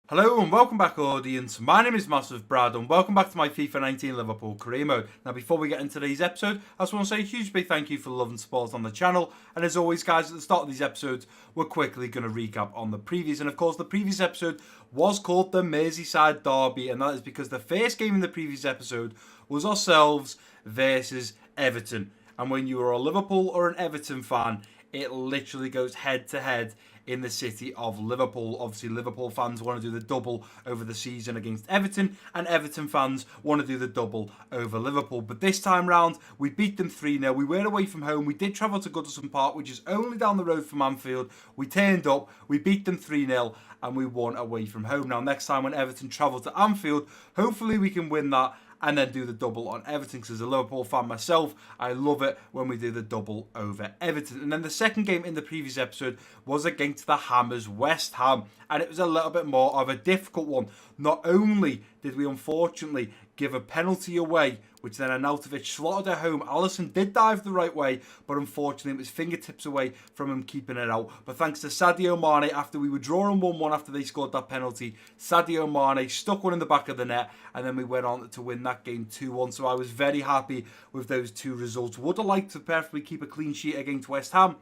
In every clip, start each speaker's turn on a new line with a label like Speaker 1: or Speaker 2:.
Speaker 1: Hello and welcome back, audience. My name is MassiveBrad and welcome back to my FIFA 19 Liverpool career mode. Now, before we get into today's episode, I just want to say a huge big thank you for the love and support on the channel. And as always, guys, at the start of these episodes, we're quickly going to recap on the previous. And of course, the previous episode was called the Merseyside Derby, and that is because the first game in the previous episode was ourselves versus Everton. And when you are a Liverpool or an Everton fan, it literally goes head to head in the city of Liverpool. Obviously, Liverpool fans want to do the double over the season against Everton, and Everton fans want to do the double over Liverpool. But this time round, we beat them 3-0. We were away from home. We did travel to Goodison Park, which is only down the road from Anfield. We turned up, we beat them 3-0, and we won away from home. Now, next time when Everton travel to Anfield, hopefully we can win that and then do the double on Everton, because as a Liverpool fan myself, I love it when we do the double over Everton. And then the second game in the previous episode was against the Hammers West Ham, and it was a little bit more of a difficult one. Not only did we unfortunately give a penalty away, which then Arnautovic slotted at home. Alisson did dive the right way, but unfortunately it was fingertips away from him keeping it out. But thanks to Sadio Mane, after we were drawing 1-1 after they scored that penalty, Sadio Mane stuck one in the back of the net, and then we went on to win that game 2-1. So I was very happy with those two results. Would have liked to preferably keep a clean sheet against West Ham,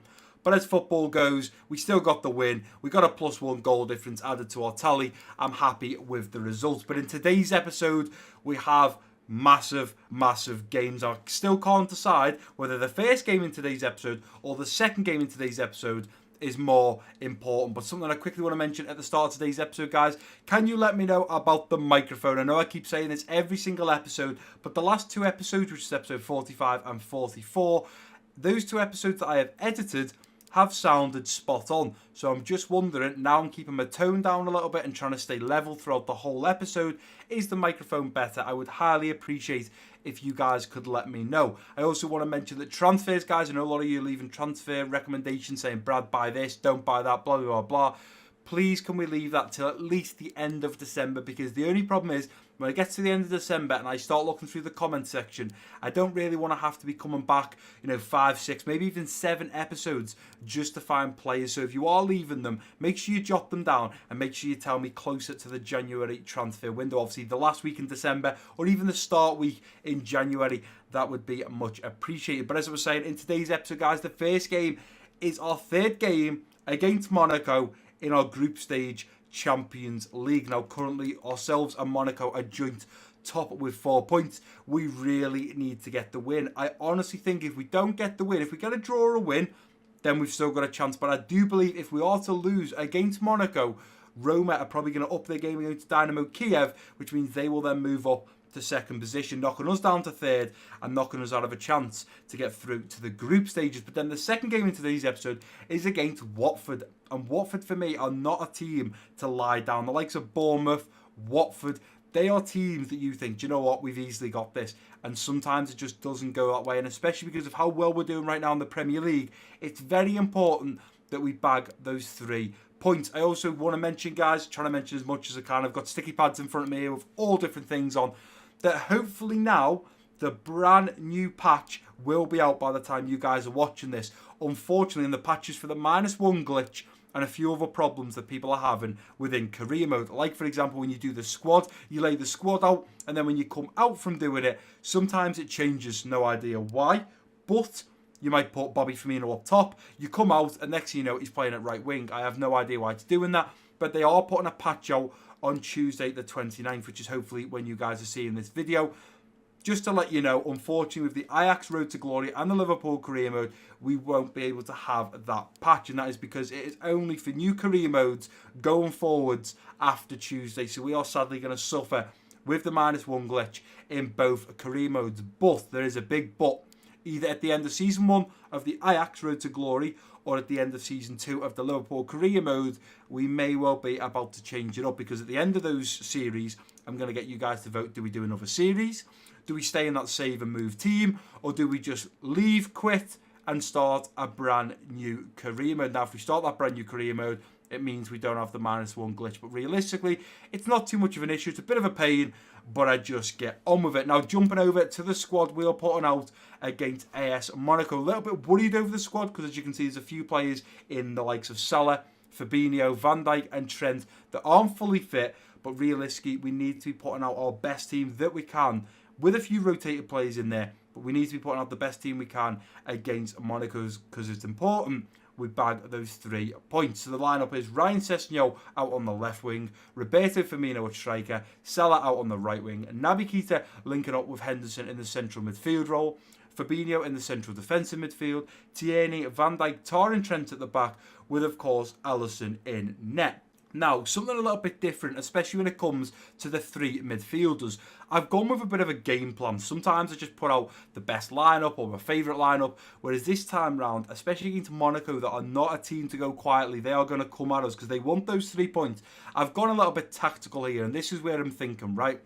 Speaker 1: but as football goes, we still got the win. We got a +1 goal difference added to our tally. I'm happy with the results. But in today's episode, we have massive games. I still can't decide whether the first game in today's episode or the second game in today's episode is more important. But something I quickly want to mention at the start of today's episode, guys, can you let me know about the microphone? I know I keep saying this every single episode, but the last two episodes, which is episode 45 and 44, those two episodes that I have edited have sounded spot on. So I'm just wondering, now I'm keeping my tone down a little bit and trying to stay level throughout the whole episode, is the microphone better? I would highly appreciate if you guys could let me know. I also want to mention that transfers, guys, I know a lot of you are leaving transfer recommendations saying, Brad, buy this, don't buy that, blah, blah, blah. Please, can we leave that till at least the end of December? Because the only problem is, when I get to the end of December and I start looking through the comment section, I don't really want to have to be coming back, 5, 6, maybe even 7 episodes just to find players. So if you are leaving them, make sure you jot them down and make sure you tell me closer to the January transfer window. Obviously, the last week in December or even the start week in January, that would be much appreciated. But as I was saying, in today's episode, guys, the first game is our third game against Monaco in our group stage Champions League. Now, currently, ourselves and Monaco are joint top with 4 points. We really need to get the win. I honestly think if we don't get the win, if we get a draw or a win, then we've still got a chance. But I do believe if we are to lose against Monaco, Roma are probably going to up their game against Dynamo Kiev, which means they will then move up to second position, knocking us down to third and knocking us out of a chance to get through to the group stages. But then the second game in today's episode is against Watford, and Watford for me are not a team to lie down. The likes of Bournemouth, Watford, they are teams that you think, do you know what, we've easily got this, and sometimes it just doesn't go that way. And especially because of how well we're doing right now in the Premier League, it's very important that we bag those 3 points. I also want to mention, guys, trying to mention as much as I can, I've got sticky pads in front of me here with all different things on, that hopefully now the brand new patch will be out by the time you guys are watching this. Unfortunately, in the patches for the -1 glitch and a few other problems that people are having within career mode, like for example when you do the squad, you lay the squad out, and then when you come out from doing it, sometimes it changes, no idea why, but you might put Bobby Firmino up top, you come out, and next thing you know, he's playing at right wing. I have no idea why it's doing that, but they are putting a patch out on Tuesday the 29th, which is hopefully when you guys are seeing this video. Just to let you know, unfortunately, with the Ajax Road to Glory and the Liverpool career mode, we won't be able to have that patch, and that is because it is only for new career modes going forwards after Tuesday. So we are sadly going to suffer with the -1 glitch in both career modes. But there is a big but. Either at the end of Season 1 of the Ajax Road to Glory or at the end of Season 2 of the Liverpool career mode, we may well be about to change it up, because at the end of those series, I'm going to get you guys to vote. Do we do another series? Do we stay in that save and move team? Or do we just leave, quit, and start a brand new career mode? Now, if we start that brand new career mode, it means we don't have the -1 glitch. But realistically, it's not too much of an issue. It's a bit of a pain, but I just get on with it. Now, jumping over to the squad we are putting out against AS Monaco. A little bit worried over the squad because, as you can see, there's a few players in the likes of Salah, Fabinho, Van Dijk and Trent that aren't fully fit, but realistically we need to be putting out our best team that we can with a few rotated players in there, but we need to be putting out the best team we can against Monaco's because it's important we bag those 3 points. So the lineup is Ryan Sessegnon out on the left wing, Roberto Firmino at striker, Salah out on the right wing, Naby Keita linking up with Henderson in the central midfield role, Fabinho in the central defensive midfield, Tierney, Van Dijk, Tar and Trent at the back, with of course Alisson in net. Now, something a little bit different, especially when it comes to the 3 midfielders. I've gone with a bit of a game plan. Sometimes I just put out the best lineup or my favourite lineup, whereas this time round, especially against Monaco that are not a team to go quietly, they are going to come at us because they want those 3 points. I've gone a little bit tactical here, and this is where I'm thinking, right?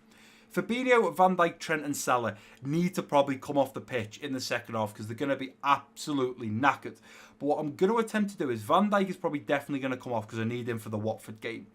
Speaker 1: Fabinho, Van Dijk, Trent and Salah need to probably come off the pitch in the second half because they're going to be absolutely knackered. But what I'm going to attempt to do is Van Dijk is probably definitely going to come off because I need him for the Watford game.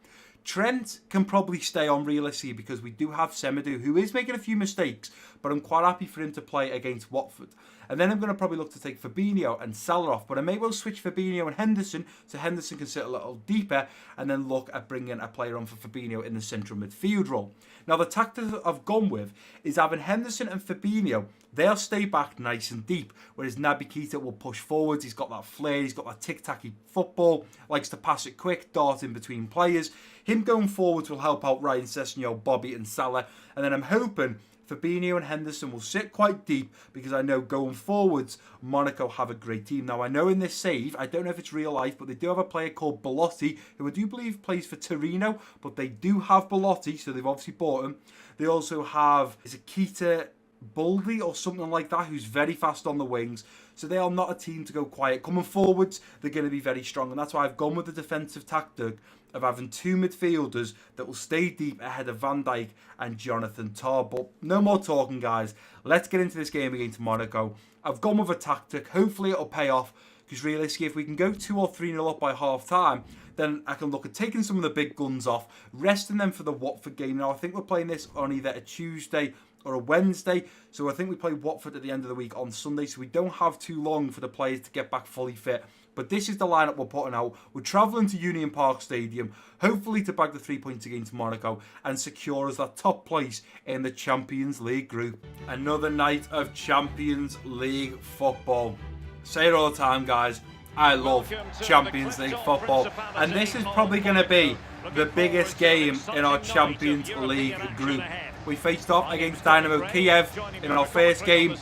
Speaker 1: Trent can probably stay on realistically because we do have Semedo, who is making a few mistakes, but I'm quite happy for him to play against Watford. And then I'm going to probably look to take Fabinho and Salah off, but I may well switch Fabinho and Henderson so Henderson can sit a little deeper and then look at bringing a player on for Fabinho in the central midfield role. Now the tactic that I've gone with is having Henderson and Fabinho, they'll stay back nice and deep, whereas Naby Keita will push forwards. He's got that flair, he's got that tic-tacky football, likes to pass it quick, dart in between players. Him going forwards will help out Ryan Sessegnon, Bobby and Salah, and then I'm hoping Fabinho and Henderson will sit quite deep because I know going forwards, Monaco have a great team. Now, I know in this save, I don't know if it's real life, but they do have a player called Belotti, who I do believe plays for Torino, but they do have Belotti, so they've obviously bought him. They also have, is it Keita Baldy or something like that, who's very fast on the wings. So they are not a team to go quiet. Coming forwards, they're going to be very strong, and that's why I've gone with the defensive tactic of having 2 midfielders that will stay deep ahead of Van Dijk and Jonathan Tah. But no more talking, guys. Let's get into this game against Monaco. I've gone with a tactic. Hopefully it'll pay off, because realistically, if we can go 2 or 3-0 up by half-time, then I can look at taking some of the big guns off, resting them for the Watford game. Now, I think we're playing this on either a Tuesday or a Wednesday, so I think we play Watford at the end of the week on Sunday, so we don't have too long for the players to get back fully fit. But this is the lineup we're putting out. We're travelling to Union Park Stadium, hopefully to bag the 3 points against Monaco and secure us that top place in the Champions League group. Another night of Champions League football. Say it all the time, guys. I love Champions League football, and this is probably going to be the biggest game in our Champions League group. We faced off against Dynamo Kiev in our first game.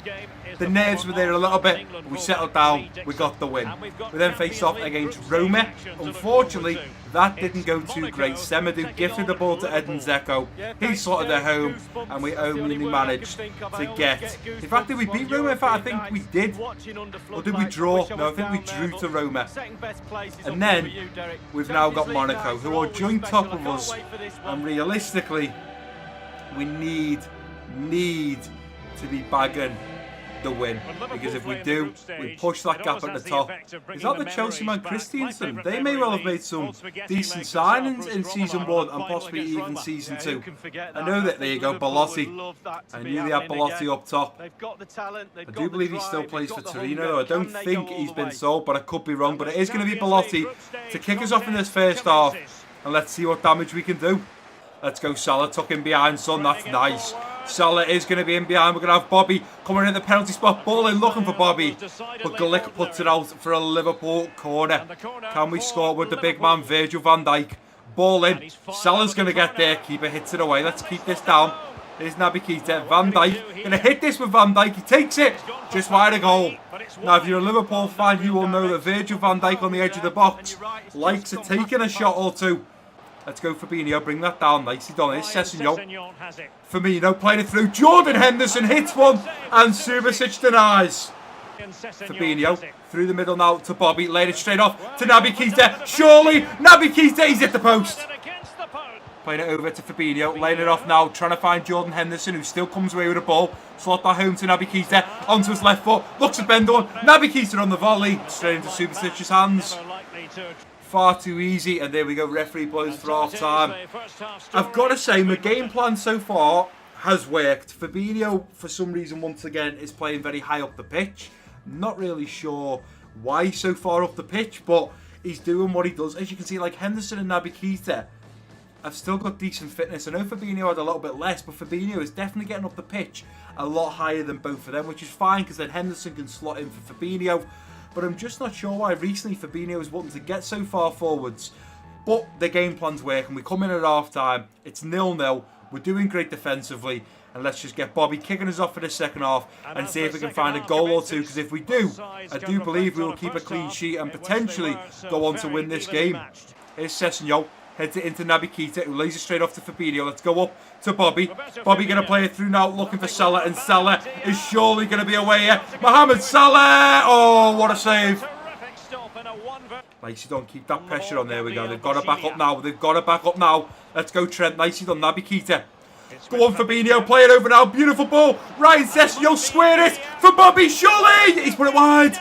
Speaker 1: The nerves were there a little bit, but we settled down, we got the win. We then faced off against Roma. Unfortunately, that didn't go too great. Semedo gifted the ball to Edin Dzeko. He slotted it home, and we only managed to get... In fact, did we beat Roma? In fact, I think we did. Or did we draw? No, I think we drew to Roma. And then, we've now got Monaco, who are joint top of us. And realistically, we need to be bagging the win, because if we do, we push that gap at the top. Is that the Chelsea man Christensen? They may well have made some decent signings in season 1 and possibly even season 2. I know that, there you go, Belotti. I knew they had Belotti up top. I do believe he still plays for Torino, though. I don't think he's been sold, but I could be wrong. But it is going to be Belotti to kick us off in this first half, and let's see what damage we can do. Let's go, Salah, tuck in behind, son, that's nice. Salah is going to be in behind. We're going to have Bobby coming in the penalty spot. Ball in, looking for Bobby. But Gullit puts it out for a Liverpool corner. Can we score with the big man, Virgil van Dijk? Ball in. Salah's going to get there. Keeper hits it away. Let's keep this down. There's Naby Keita. Van Dijk. Going to hit this with Van Dijk. He takes it. Just wide of goal. Now, if you're a Liverpool fan, you will know that Virgil van Dijk on the edge of the box likes at taking a shot or two. Let's go Fabinho, bring that down, nicely done. It's Sessegnon. Firmino playing it through. Jordan Henderson hits one, and Subasic denies. Fabinho through the middle now to Bobby, laid it straight off to Naby Keita. Surely, Naby Keita, he's hit the post. Playing it over to Fabinho, laying it off now, trying to find Jordan Henderson, who still comes away with the ball. Slot that home to Naby Keita, onto his left foot, looks at Bendon. Naby Keita on the volley, straight into Subasic's hands. Far too easy, and there we go, referee blows for half time. I've got to say, my game plan so far has worked. Fabinho, for some reason, once again, is playing very high up the pitch. Not really sure why so far up the pitch, but he's doing what he does. As you can see, like Henderson and Naby Keita have still got decent fitness. I know Fabinho had a little bit less, but Fabinho is definitely getting up the pitch a lot higher than both of them, which is fine because then Henderson can slot in for Fabinho. But I'm just not sure why recently Fabinho is wanting to get so far forwards. But the game plan's working. We come in at half time. It's 0-0. We're doing great defensively. And let's just get Bobby kicking us off for the second half and see if we can find a goal or two. Because if we do, I do believe we will keep a clean sheet and potentially go on to win this game. Here's Sessegnon. Heads it into Naby Keita, who lays it straight off to Fabinho. Let's go up to Bobby. Bobby going to play it through now, looking for Salah. And Salah is surely going to be away here. Mohamed Salah! Oh, what a save. Nicely done. Keep that pressure on. There we go. They've got to back up now. They've got to back up now. Let's go, Trent. Nicely done. Naby Keita. Go on, Fabinho. Play it over now. Beautiful ball. Ryan Sessegnon square it for Bobby. Surely! He's put it wide.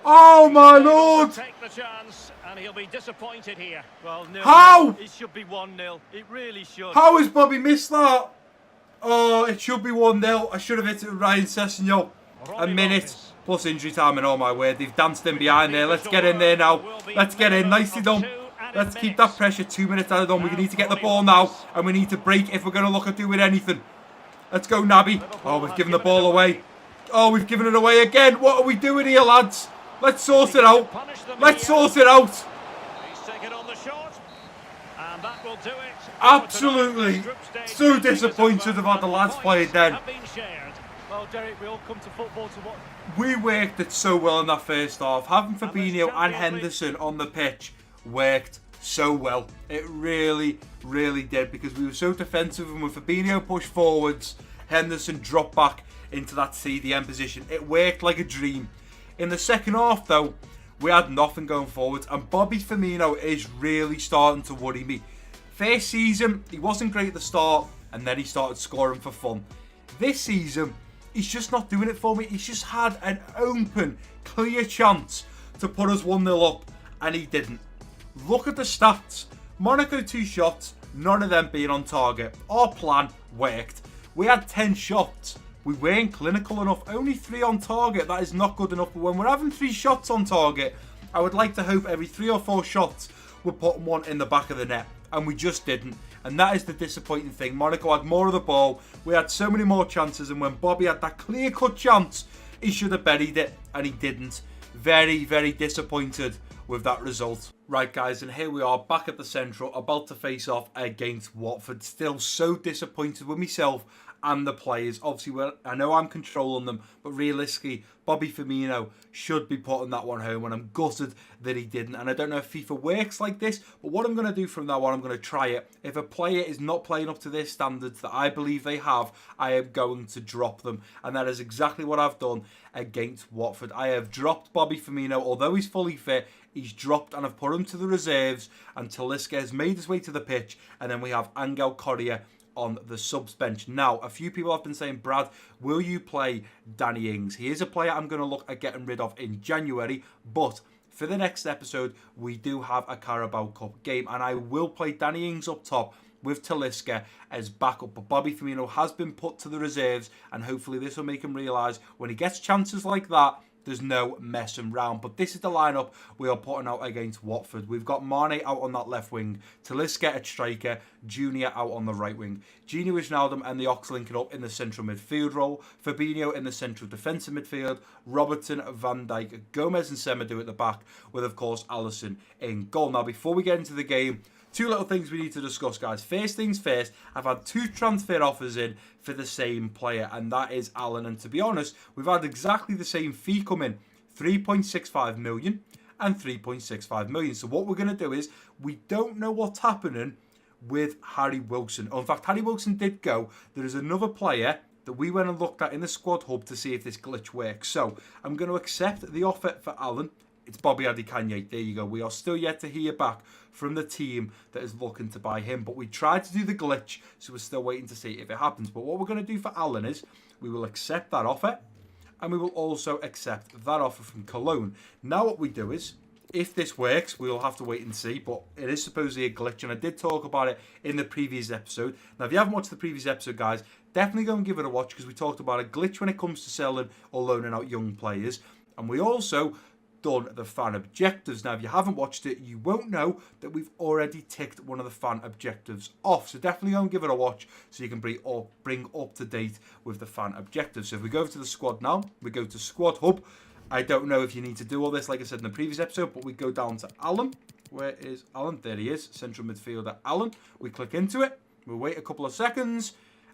Speaker 1: Oh, my Lord.
Speaker 2: And he'll be disappointed here.
Speaker 3: Well,
Speaker 1: how?
Speaker 3: It should be 1-0. It really should.
Speaker 1: How has Bobby missed that? Oh, it should be 1-0. I should have hit it with Ryan Sessegnon. A minute plus injury time, and oh my word, they've danced in behind there. Let's get in there now. Let's get in. Nicely done. Let's keep that pressure. 2 minutes added on. We need to get the ball now, and we need to break if we're going to look at doing anything. Let's go, Naby. Oh, we've given the ball away. Oh, we've given it away again. What are we doing here, lads? Let's sort it out. Let's sort it out.
Speaker 2: He's taken on the shot, and that will do it.
Speaker 1: Absolutely. So disappointed about the lads playing then.
Speaker 3: Well, Derek, we all come to football to watch.
Speaker 1: We worked it so well in that first half. Having Fabinho and Henderson on the pitch worked so well. It really, really did, because we were so defensive, and when Fabinho pushed forwards, Henderson dropped back into that CDM position. It worked like a dream. In the second half, though, we had nothing going forward, and Bobby Firmino is really starting to worry me. First season, he wasn't great at the start, and then he started scoring for fun. This season, he's just not doing it for me. He's just had an open, clear chance to put us 1-0 up, and he didn't. Look at the stats. Monaco 2 shots, none of them being on target. Our plan worked. We had 10 shots. We weren't clinical enough. Only 3 on target. That is not good enough. But when we're having 3 shots on target, I would like to hope every 3 or 4 shots we're putting one in the back of the net. And we just didn't. And that is the disappointing thing. Monaco had more of the ball. We had so many more chances. And when Bobby had that clear-cut chance, he should have buried it. And he didn't. Very, very disappointed with that result. Right, guys, and here we are back at the Central, about to face off against Watford. Still so disappointed with myself and the players. Obviously, I know I'm controlling them, but realistically, Bobby Firmino should be putting that one home, and I'm gutted that he didn't. And I don't know if FIFA works like this, but what I'm going to do from now on, I'm going to try it. If a player is not playing up to their standards that I believe they have, I am going to drop them. And that is exactly what I've done against Watford. I have dropped Bobby Firmino. Although he's fully fit, he's dropped, and I've put him to the reserves until Talisca has made his way to the pitch, and then we have Angel Correa on the subs bench. Now, a few people have been saying, Brad, will you play Danny Ings? He is a player I'm going to look at getting rid of in January, but for the next episode, we do have a Carabao Cup game, and I will play Danny Ings up top with Talisca as backup. But Bobby Firmino has been put to the reserves, and hopefully this will make him realise when he gets chances like that, there's no messing around. But this is the lineup we are putting out against Watford. We've got Mane out on that left wing, Talisca at striker, Junior out on the right wing, Gini Wijnaldum and the Ox linking up in the central midfield role, Fabinho in the central defensive midfield, Robertson, Van Dijk, Gomez and Semedo at the back, with of course Alisson in goal. Now, before we get into the game, 2 little things we need to discuss, guys. First things first, I've had 2 transfer offers in for the same player, and that is Allen. And to be honest, we've had exactly the same fee come in, 3.65 million and 3.65 million. So what we're going to do is, we don't know what's happening with Harry Wilson. In fact, Harry Wilson did go. There is another player that we went and looked at in the squad hub to see if this glitch works. So I'm going to accept the offer for Allen. It's Bobby Adikanye. There you go. We are still yet to hear back from the team that is looking to buy him. But we tried to do the glitch, so we're still waiting to see if it happens. But what we're going to do for Allen is we will accept that offer, and we will also accept that offer from Cologne. Now what we do is, if this works, we will have to wait and see. But it is supposedly a glitch, and I did talk about it in the previous episode. Now, if you haven't watched the previous episode, guys, definitely go and give it a watch, because we talked about a glitch when it comes to selling or loaning out young players. And we also done the fan objectives. Now, if you haven't watched it, you won't know that we've already ticked one of the fan objectives off. So definitely go and give it a watch so you can bring up to date with the fan objectives. So if we go to the squad now, we go to Squad Hub. I don't know if you need to do all this, like I said in the previous episode, but we go down to Alan. Where is Alan? There he is, central midfielder Alan. We click into it. We wait a couple of seconds.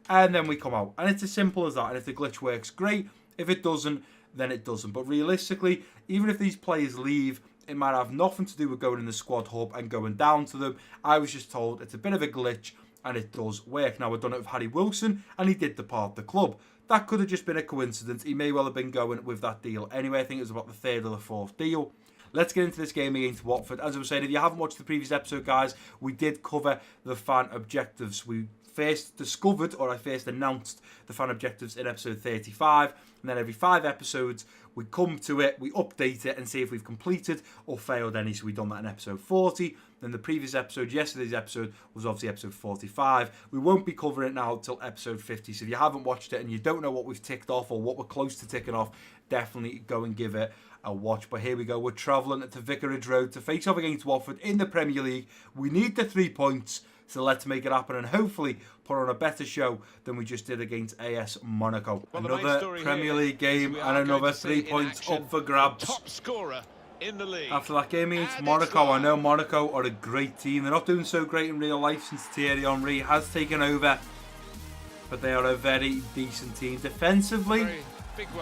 Speaker 1: And then we come out. And it's as simple as that. And if the glitch works, great. If it doesn't, then it doesn't. But realistically, even if these players leave, it might have nothing to do with going in the squad hub and going down to them. I was just told it's a bit of a glitch and it does work. Now, I've done it with Harry Wilson and he did depart the club. That could have just been a coincidence. He may well have been going with that deal anyway. I think it was about the third or the fourth deal. Let's get into this game against Watford. As I was saying, if you haven't watched the previous episode, guys, we did cover the fan objectives. We first discovered, or I first announced the fan objectives in episode 35, and then every 5 episodes we come to it, we update it and see if we've completed or failed any. So we've done that in episode 40. Then the previous episode, yesterday's episode, was obviously episode 45. We won't be covering it now until episode 50. So if you haven't watched it and you don't know what we've ticked off or what we're close to ticking off, definitely go and give it a watch. But here we go, we're travelling to Vicarage Road to face off against Watford in the Premier League. We need the 3 points. So let's make it happen and hopefully put on a better show than we just did against AS Monaco.
Speaker 4: Well,
Speaker 1: another Premier League game and another 3 points up for grabs.
Speaker 4: Top scorer in the league.
Speaker 1: After that game against Monaco, I know Monaco are a great team. They're not doing so great in real life since Thierry Henry has taken over. But they are a very decent team. Defensively,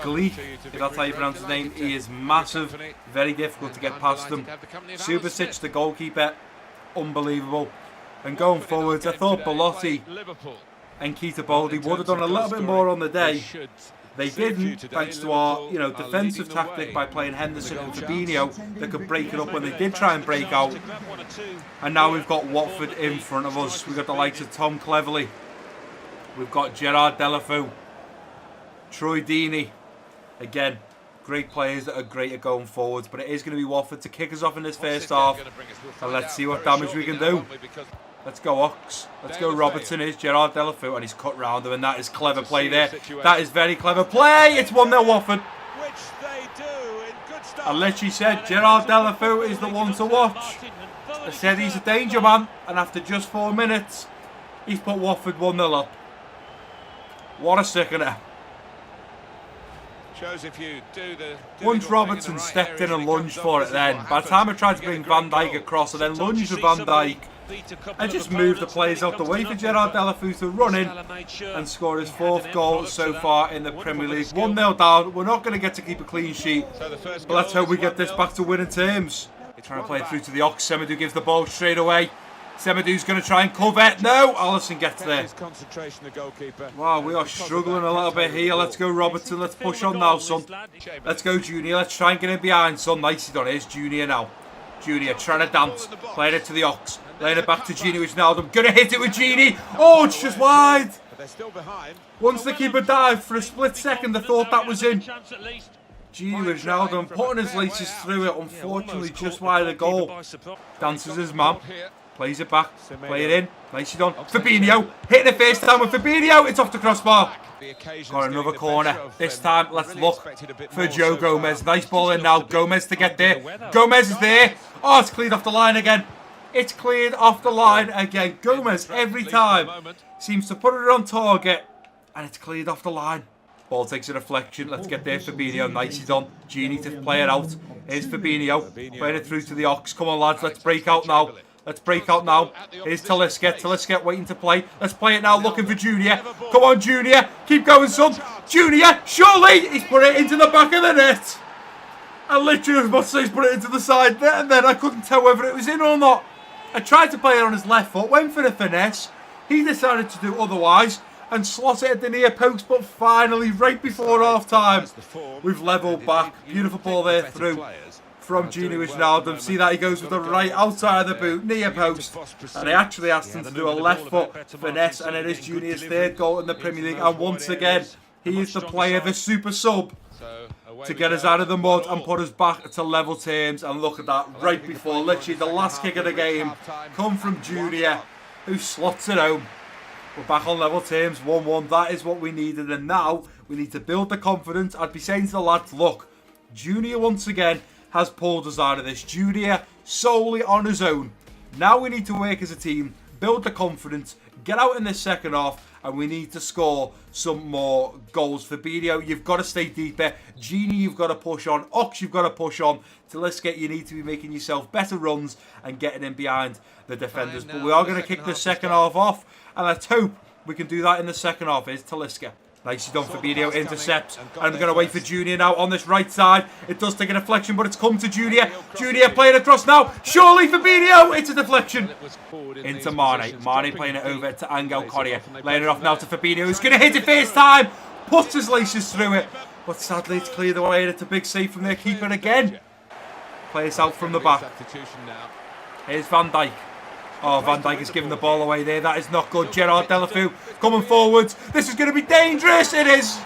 Speaker 1: Gleek, if that's how you pronounce his name, he is massive. Very difficult to get past them. Subasic, the goalkeeper, unbelievable. And going forwards, I thought Belotti and Keita Baldi would have done a little bit more on the day. They didn't, thanks to our defensive tactic by playing Henderson and Fabinho that could break it up when they did try and break out. And now we've got Watford in front of us. We've got the likes of Tom Cleverley. We've got Gerard Delafeu, Troy Deeney. Again, great players that are great at going forwards, but it is going to be Watford to kick us off in this first half. And let's see what damage we can do. Let's go Ox. Let's go Robertson. Here's Gerard Delafeu and he's cut round him, and that is clever play there. That is very clever play. It's 1-0 Watford. I literally said Gerard Delafeu is the one to watch. I said he's a danger man, and after just 4 minutes, he's put Watford 1-0 up. What a sickener. Once Robertson stepped in and lunged for it then, by the time I tried to bring Van Dijk across and then lunged with Van Dijk, I just moved the players out the way for Gerard Delafeu to run in and score his 4th goal so far in the Premier League. 1-0 down. We're not going to get to keep a clean sheet, but let's hope we get this back to winning terms. Trying to play it through to the Ox. Semedo gives the ball straight away. Semedo's going to try and cover. No, Alisson gets there. Wow, we are struggling a little bit here. Let's go Robertson. Let's push on now, son. Let's go Junior. Let's try and get in behind, son. Nicely done. Here's Junior now. Junior trying to dance. Playing it to the Ox. Laying it back to Gini Wijnaldum. Going to hit it with Gini. Oh, it's just wide. Once the keeper dived for a split second, I thought that was in. Gini Wijnaldum putting his laces through it. Unfortunately, just wide of the goal. Dances his man. Plays it back. Play it in. Nicely done. Fabinho. Hitting it first time with Fabinho. It's off the crossbar. Got another corner. This time, let's look for Joe Gomez. Nice ball in now. Gomez to get there. Gomez is there. Oh, it's cleared off the line again. It's cleared off the line again. Gomez, every time, seems to put it on target. And it's cleared off the line. Ball takes a deflection. Let's get there. Fabinho. Nicely done. Gini to play it out. Here's Fabinho. Playing it through to the Ox. Come on, lads. Let's break out now. Let's break out now. Here's Talisca. Talisca waiting to play. Let's play it now. Looking for Junior. Come on, Junior. Keep going, son. Junior. Surely. He's put it into the back of the net. I literally was about to say he's put it into the side net, and then I couldn't tell whether it was in or not. I tried to play it on his left foot. Went for the finesse. He decided to do otherwise and slot it at the near post, but finally, right before half time, we've levelled back. Beautiful ball there through from Gini Wijnaldum. See that he goes with the right outside of the boot, near post, and I actually asked him to do a left foot finesse, and it is Junior's 3rd goal in the Premier League, and once again he is the player, the super sub, to get us out of the mud and put us back to level terms. And look at that, right before literally the last kick of the game, come from Junior, who slots it home. We're back on level terms, 1-1. That is what we needed, and now we need to build the confidence. I'd be saying to the lads, look, Junior once again has pulled us out of this. Junior solely on his own. Now we need to work as a team, build the confidence, get out in this second half, and we need to score some more goals. Fabinho, you've got to stay deeper. Genie, you've got to push on. Ox, you've got to push on. Talisca, you need to be making yourself better runs and getting in behind the defenders. But we are going to kick the second half off, and let's hope we can do that in the second half. Here's Talisca. Nicely done. Fabinho intercepts, and we're going to wait for Junior now on this right side. It does take a deflection, but it's come to Junior. Junior playing across now. Surely Fabinho. It's a deflection into Mane. Mane playing it over to Angel Correa. Laying it off now to Fabinho, who's going to hit it first time. Puts his laces through it, but sadly it's cleared away, and it's a big save from their keeper again. Play us out from the back. Here's Van Dijk. Oh, Van Dijk is giving the ball away there. That is not good. Gerard Deulofeu coming forwards. This is going to be dangerous. It is.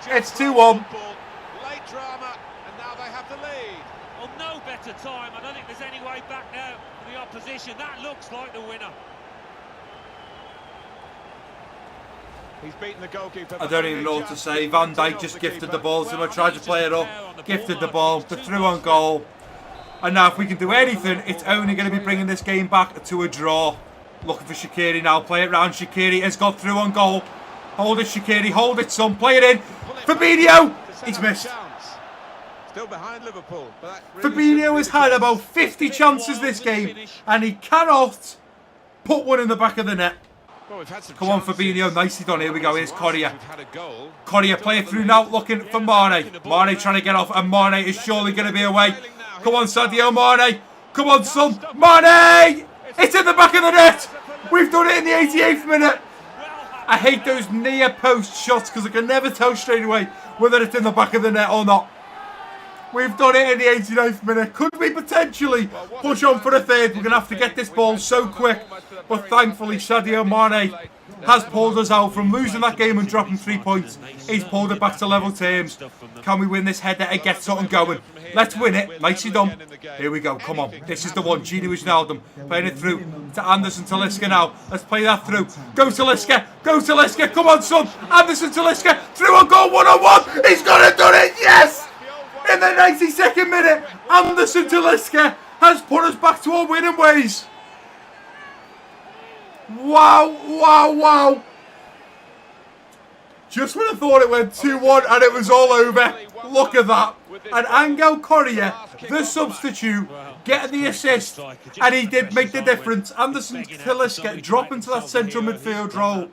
Speaker 1: It's 2-1.
Speaker 4: Late drama, and now they have the lead.
Speaker 2: Well, no better time. I don't think there's any way back now for the opposition. That looks like the winner.
Speaker 4: He's beaten the goalkeeper.
Speaker 1: I don't even know what to say. Van Dijk just gifted the ball to him. I tried to play it up. Gifted the ball. The through on goal. And now if we can do anything, it's only going to be bringing this game back to a draw. Looking for Shaqiri now. Play it round. Shaqiri has got through on goal. Hold it, Shaqiri. Hold it, son. Play it in. Fabinho. He's missed.
Speaker 4: Still behind Liverpool.
Speaker 1: Fabinho has had about 50 chances this game, and he cannot put one in the back of the net. Come on, Fabinho. Nicely done. Here we go. Here's Correa. Correa play it through now, looking for Mane. Mane trying to get off, and Mane is surely going to be away. Come on, Sadio Mane. Come on, son. Mane! It's in the back of the net. We've done it in the 88th minute. I hate those near post shots because I can never tell straight away whether it's in the back of the net or not. We've done it in the 89th minute. Could we potentially push on for the third? We're going to have to get this ball so quick. But thankfully, Sadio Mane has pulled us out from losing that game and dropping 3 points. He's pulled it back to level terms. Can we win this header and get something going? Let's win it. Nicely done. Here we go. Come on. This is the one. Gini Wijnaldum playing it through to Anderson Talisca now. Let's play that through. Go Talisca. Go Talisca. Come on, son. Anderson Talisca. Through on goal. 1-on-1. He's got to do it. Yes! In the 92nd minute, Anderson Talisca has put us back to our winning ways. Wow, wow, wow. Just when I thought it went 2-1 and it was all over, look at that. And Angel Correa, the substitute, getting the assist, and he did make the difference. Anderson Talisca dropping to that central midfield role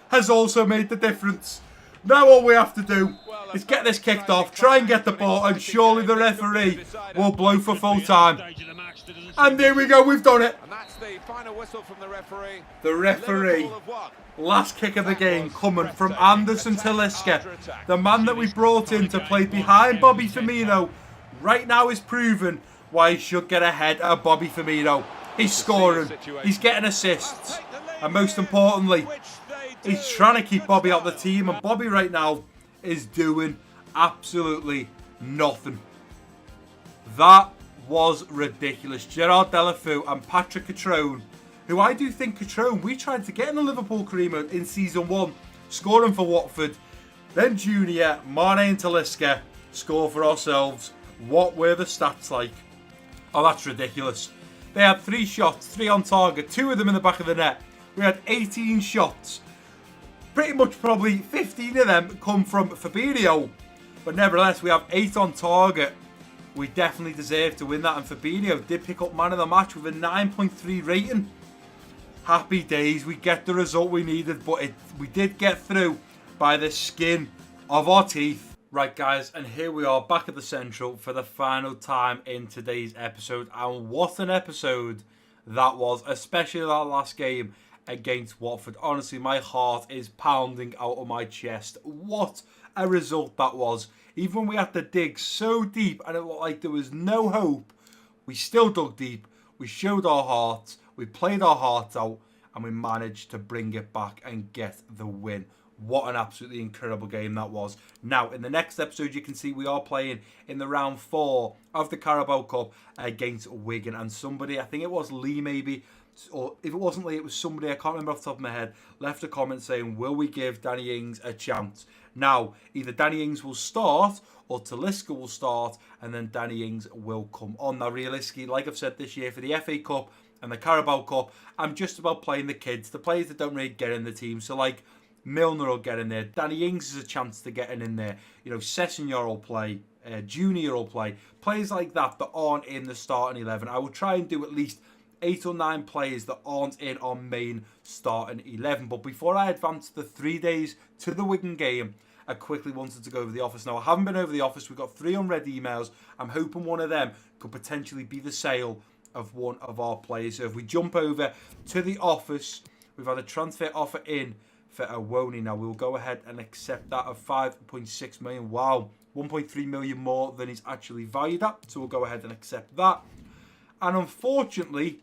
Speaker 1: has also made the difference. Now all we have to do is get this kicked off, try and get the ball, and surely the referee will blow for full time. And there we go, we've done it.
Speaker 4: And that's the final whistle from the referee.
Speaker 1: The referee, last kick of the game coming from Anderson Talisca, the man that we brought in to play behind Bobby Firmino. Right now is proven why he should get ahead of Bobby Firmino. He's scoring, he's getting assists, and most importantly, he's trying to keep Bobby out of the team, and Bobby right now is doing absolutely nothing. That was ridiculous. Gerard Deulofeu and Patrick Catrone, who I do think Catrone, we tried to get in the Liverpool career mode in season 1, scoring for Watford. Then Junior, Mane and Talisca score for ourselves. What were the stats like? Oh, that's ridiculous. They had 3 shots, 3 on target, 2 of them in the back of the net. We had 18 shots. Pretty much probably 15 of them come from Fabinho. But nevertheless, we have 8 on target. We definitely deserve to win that. And Fabinho did pick up man of the match with a 9.3 rating. Happy days. We get the result we needed. But we did get through by the skin of our teeth. Right, guys. And here we are back at the Central for the final time in today's episode. And what an episode that was. Especially that last game against Watford. Honestly, my heart is pounding out of my chest. What a result that was. Even when we had to dig so deep and it looked like there was no hope, we still dug deep. We showed our hearts. We played our hearts out, and we managed to bring it back and get the win. What an absolutely incredible game that was. Now, in the next episode, you can see we are playing in the round 4 of the Carabao Cup against Wigan. And somebody, I think it was Lee maybe, or if it wasn't Lee, it was somebody, I can't remember off the top of my head, left a comment saying, will we give Danny Ings a chance? Now, either Danny Ings will start or Talisca will start, and then Danny Ings will come on. Now, realistically, like I've said this year, for the FA Cup and the Carabao Cup, I'm just about playing the kids, the players that don't really get in the team. So, like, Milner will get in there. Danny Ings has a chance to get in there. You know, Sessegnon will play. Junior will play. Players like that aren't in the starting 11. I will try and do at least 8 or 9 players that aren't in our main starting 11. But before I advance the 3 days to the Wigan game, I quickly wanted to go over the office. Now, I haven't been over the office. We've got 3 unread emails. I'm hoping one of them could potentially be the sale of one of our players. So if we jump over to the office, we've had a transfer offer in for Awoni. Now, we'll go ahead and accept that of 5.6 million. Wow, 1.3 million more than he's actually valued at. So we'll go ahead and accept that. And unfortunately,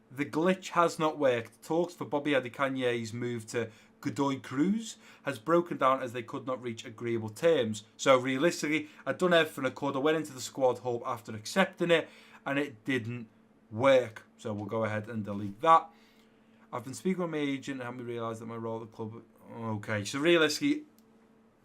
Speaker 1: the glitch has not worked. Talks for Bobby Adekanye's move to Godoy Cruz has broken down as they could not reach agreeable terms. So realistically, I'd done everything I could. I went into the squad hub after accepting it, and it didn't work. So we'll go ahead and delete that. I've been speaking with my agent and helped me realise that my role at the club... Okay, so realistically,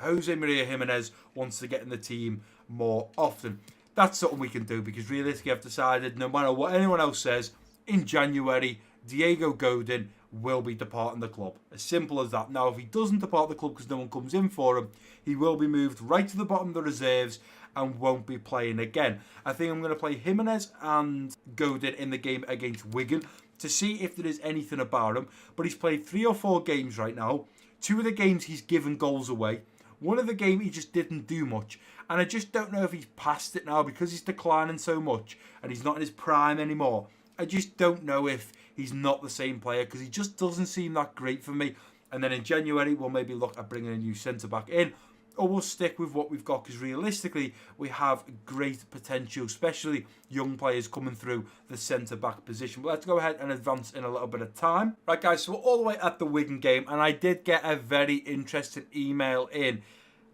Speaker 1: Jose Maria Jimenez wants to get in the team more often. That's something we can do, because realistically I've decided, no matter what anyone else says, in January, Diego Godin will be departing the club. As simple as that. Now, if he doesn't depart the club because no one comes in for him, he will be moved right to the bottom of the reserves and won't be playing again. I think I'm going to play Jimenez and Godin in the game against Wigan to see if there is anything about him. But he's played 3 or 4 games right now. 2 of the games he's given goals away. One of the game he just didn't do much. And I just don't know if he's past it now because he's declining so much and he's not in his prime anymore. I just don't know if he's not the same player because he just doesn't seem that great for me. And then in January, we'll maybe look at bringing a new centre-back in, or we'll stick with what we've got because realistically, we have great potential, especially young players coming through the centre-back position. But let's go ahead and advance in a little bit of time. Right, guys, so we're all the way at the Wigan game, and I did get a very interesting email in,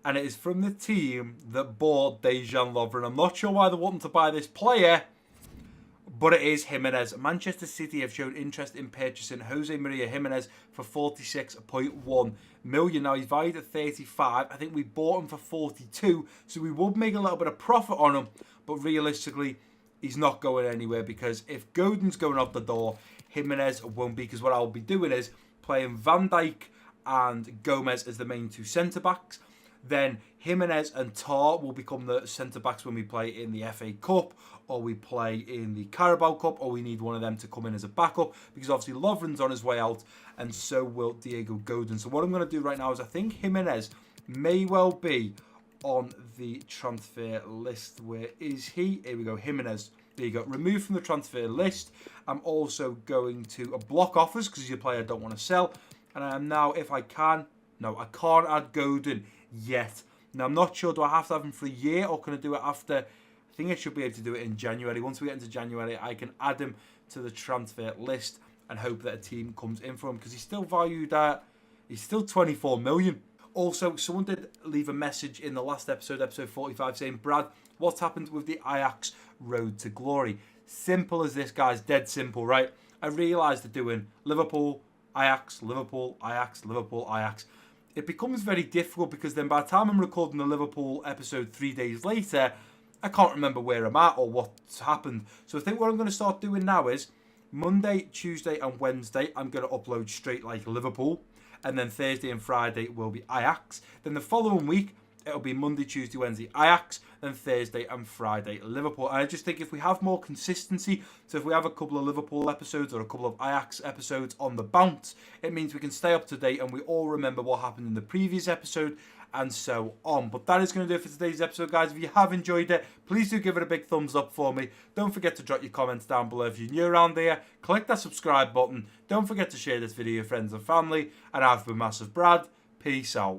Speaker 1: and it is from the team that bought Dejan Lovren. I'm not sure why they're wanting to buy this player, but it is Jimenez. Manchester City have shown interest in purchasing Jose Maria Jimenez for 46.1 million. Now, he's valued at 35. I think we bought him for 42, so we would make a little bit of profit on him, but realistically, he's not going anywhere because if Godin's going out the door, Jimenez won't be, because what I'll be doing is playing Van Dijk and Gomez as the main 2 centre-backs. Then Jimenez and Tar will become the centre-backs when we play in the FA Cup, or we play in the Carabao Cup, or we need one of them to come in as a backup, because obviously Lovren's on his way out, and so will Diego Godin. So what I'm going to do right now is I think Jimenez may well be on the transfer list. Where is he? Here we go, Jimenez. There you go, removed from the transfer list. I'm also going to block offers, because he's a player I don't want to sell. And I am now, if I can, no, I can't add Godin yet. Now, I'm not sure, do I have to have him for a year, or can I do it after? I think I should be able to do it in January. Once we get into January, I can add him to the transfer list and hope that a team comes in for him, because he's still valued at, he's still 24 million. Also, someone did leave a message in the last episode, episode 45, saying, Brad, what's happened with the Ajax road to glory? Simple as this, guys, dead simple, right? I realised they're doing Liverpool, Ajax, Liverpool, Ajax, Liverpool, Ajax. It becomes very difficult because then by the time I'm recording the Liverpool episode 3 days later, I can't remember where I'm at or what's happened. So I think what I'm going to start doing now is Monday, Tuesday and Wednesday, I'm going to upload straight like Liverpool. And then Thursday and Friday will be Ajax. Then the following week, it'll be Monday, Tuesday, Wednesday, Ajax. Then Thursday and Friday, Liverpool. And I just think if we have more consistency, so if we have a couple of Liverpool episodes or a couple of Ajax episodes on the bounce, it means we can stay up to date and we all remember what happened in the previous episode and so on. But that is going to do it for today's episode, guys. If you have enjoyed it, please do give it a big thumbs up for me. Don't forget to drop your comments down below if you're new around here. Click that subscribe button. Don't forget to share this video with your friends and family. And I've been Massive Brad. Peace out.